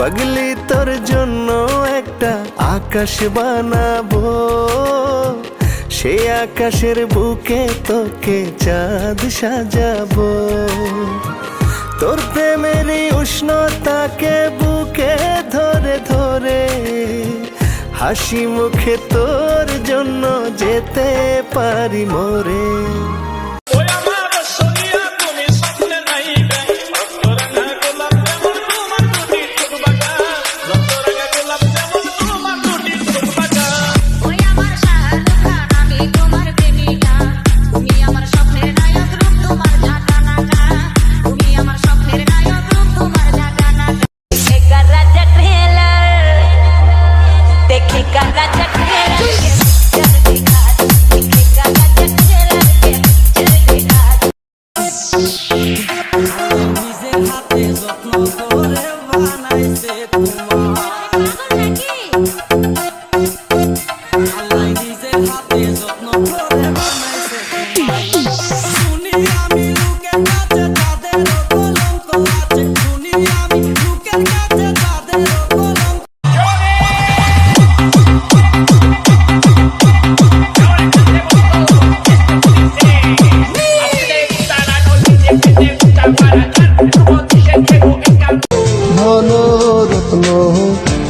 পাগলি তোর জন্য একটা আকাশ বানাবো, সেই আকাশের বুকে তোকে চাঁদ সাজাবো। তোর প্রেমেরই উষ্ণতাকে বুকে ধরে ধরে হাসি মুখে তোর জন্য যেতে পারি মরে। ধনরত্ন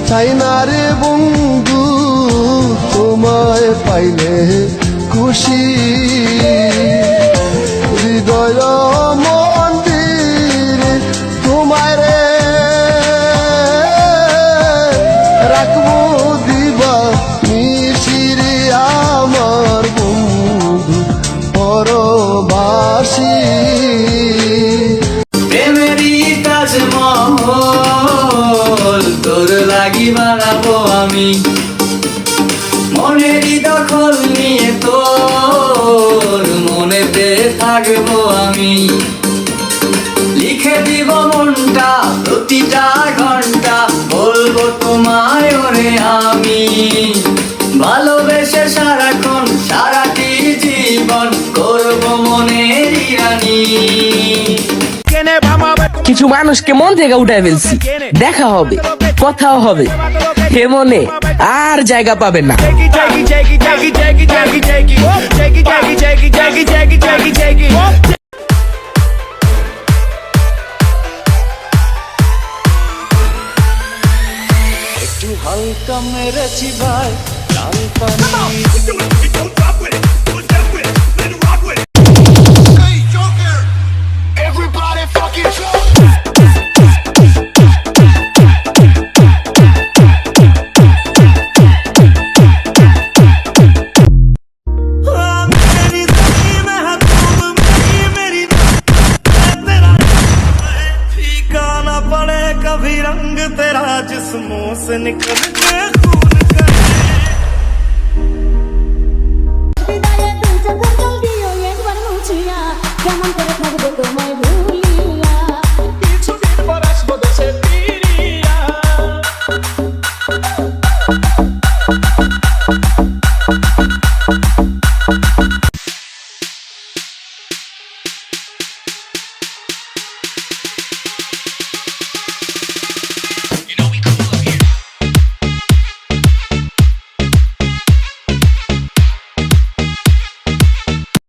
চাই না রে বন্ধু, তোমায় পাইলে খুশি। হৃদয় মন্দিরে তোমায় রে রাখবো দিবা মিশিরে আমার বন্ধু পরবাসী। তোর লাগি বানাবো আমি, মনেরই দখল নিয়ে তোর মনেতে থাকবো আমি। লিখে দিব মনটা প্রতিটা ঘন্টা, বলবো তোমায় ওরে আমি। ভালোবেসে সারাক্ষণ সারাটি জীবন করবো মনেরই রানী। কিছু মানুষকে মন থেকে উঠায় ফেলছি, দেখা হবে, কথাও হবে, হে মনে আর জায়গা পাবে না। একটু হালকা মেরেছি ভাই লাল পানি। कभी रंग तेरा जिस्मों से निकल के खून কেমন করে থাকবে তোমায়